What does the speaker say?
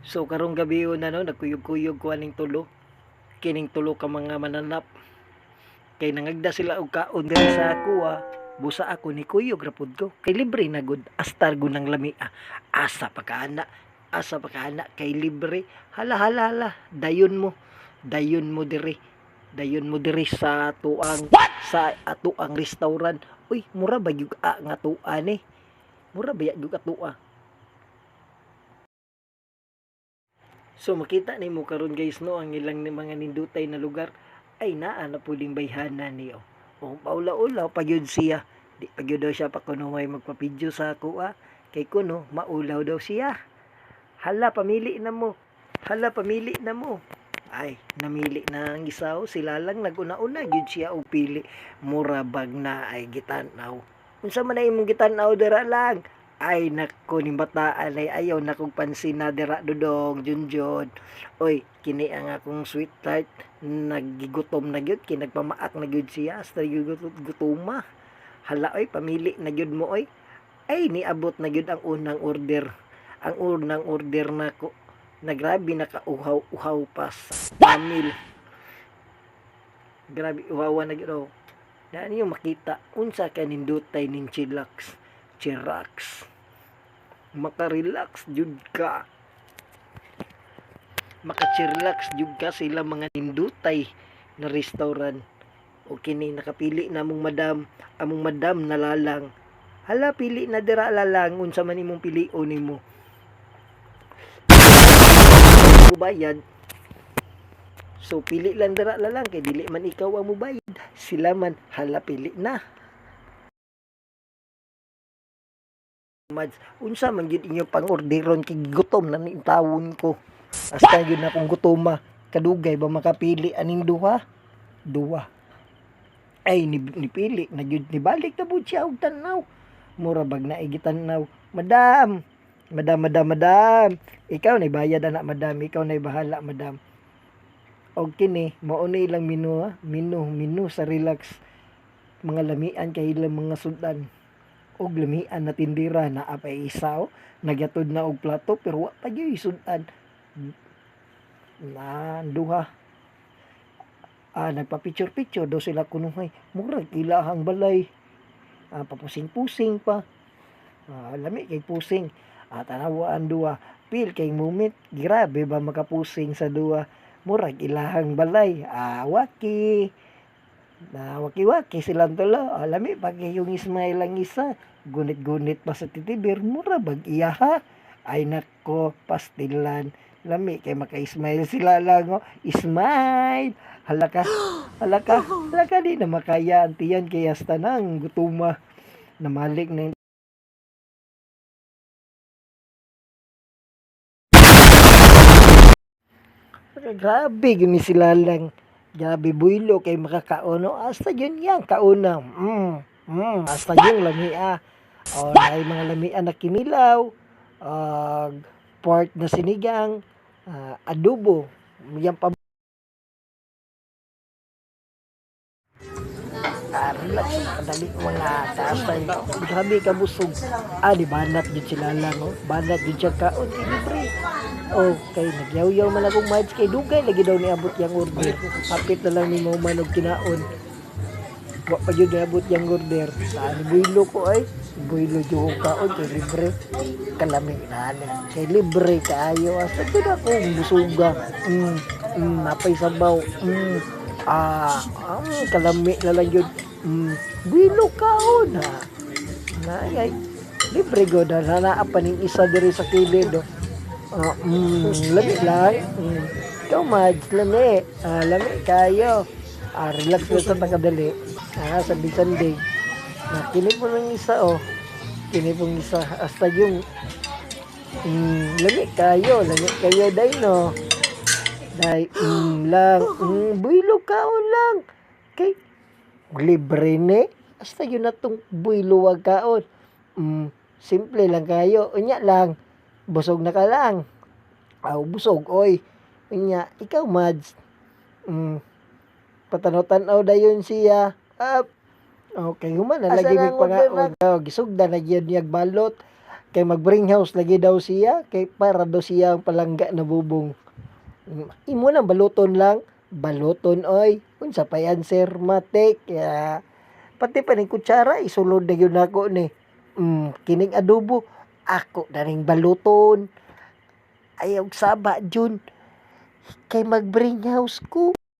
So karong gabi na no, nagkuyog-kuyog ko aning tulo. Kining tulo ka mga mananap. Kay nangagda sila og kaon diri sa ako Busa ako ni kuyog rapod ko. Kay libre na gud. Astar gud ng lami. Asa pa kaana. Asa pa kaana kay libre. Hala hala hala. Dayon mo. Dayon mo diri. Dayon mo diri sa tuang sa atuang restaurant. Uy, mura ba gyud nga tuan eh. Mura ba gyud tua. So makita nimo karon guys no ang ilang ni mga nindutay na lugar ay naa na puling bayhana niyo. O paula-ulaw pagyud siya. Di pagyud daw siya pakunuhay magpapidyo sa ako Kay kuno maulaw daw siya. Hala pamili na mo. Hala pamili na mo. Ay, namili na ang isaw. Sila lang naguna-una gyud siya og pili. Mura bag na ay gitanaw. Unsa man na imong gitanaw dira lang? Ay nako ni bataan ay ayaw na kong pansin na dira dudong junjun. Oy, kini ang akong sweetheart nagigutom na gyud kay nagpamaak na gyud siya hasta gutuma. Hala oy, pamili na gyud mo oy. Ay niabot na gyud ang unang order. Ang unang order nako na grabe nakauhaw-uhaw pa sa tamil. Grabe uhawa na gyud oh. Na niyo makita unsa ka nindutay ning chillax, makarelax jud ka, makachirlax jud ka sila mga nindutay na restaurant. O kini nakapili na among madam na lalang. Hala pili na dira lalang unsa man imong pilion nimo. Bayad. So pili lang dira lalang kay dili man ikaw ang mubayad. Sila man hala pili na. Unsa man gid inyo pang orderon kay gutom na ni tawon ko. Hasta gyud na akong gutoma. Kadugay ba makapili aning duha? Duha. Ay nipili na gyud ni balik na pud siya og tanaw. Mura bag na igitanaw. Madam. Ikaw na bayad anak madam, ikaw na bahala madam. Og kini mao na ilang menu sa relax. Mga lamian kay ilang mga sudan. Og lamian na tindira na apay isaw nagatod na og plato pero wa pa gyud sudan na duha. Nagpa-picture daw sila kunuhay murag ilahang balay. Papusing-pusing pa. Lami kay pusing. Tanawaan duha pil kay moment grabe ba makapusing sa duha murag ilahang balay. Waki-waki silang tulo. Lami pag yung smile lang isa. Gunit-gunit pa sa titibir. Mura bag iya ha. Ay nako, pastilan. Lami kay maka-smile sila lang. Smile! Halaka di na makaya. Antiyan kay hasta nang gutuma. Namalik na grabe gini sila lang. Grabe builo kay makakauno. Hasta yun yan kauna. Hasta yung lamia. Ay mga lamia na kinilaw. Pork na sinigang. Adobo. Yan pa. Relax. Kadali mga taas tayo. Grabe ka busog. Di banat yun sila lang. Banat yun siya kaon. Libre. Okay, nagyaw-yaw man akong mads kay dugay lagi daw niabot yang order. Kapit na lang ni mo manog kinaon. Wa pa jud niabot yang order. Builo ko ay. Builo jud kaon kay libre. Kalami na kay libre kaayo. Asa jud ako busuga. Napay sabaw. Kalami na lang yun. Builo kaon ha. Ay, libre go na apa ning isa diri sa kilid. Lami lang. Ikaw Mads, lami. Lami kayo. Relax lang sa pagkadali. Sandi-sandi. Kini po ng isa Kini pong isa. Hasta yung lami kayo day no. Day lang. Builo kaon lang. Kay libre ni. Hasta yun na itong builo wag kaon. Simple lang kayo. Unya lang. Busog na ka lang. Busog, oy. Unya, ikaw, Mads. Patanaw-tanaw dayon siya. Okay, human na lagi may pangaon. Gisugda na yun niyag balot. Kay mag-bring house lagi daw siya. Kay para daw siya ang palangga na bubong. Imo lang, baluton lang. Baluton, oy. Unsa pa yan, sir? Matik. Kaya, pati pa ning kutsara, isulod na yun ako ni. Kining adobo. Ako na ring baluton. Ayaw saba, Jun. Kay mag-bring house ko.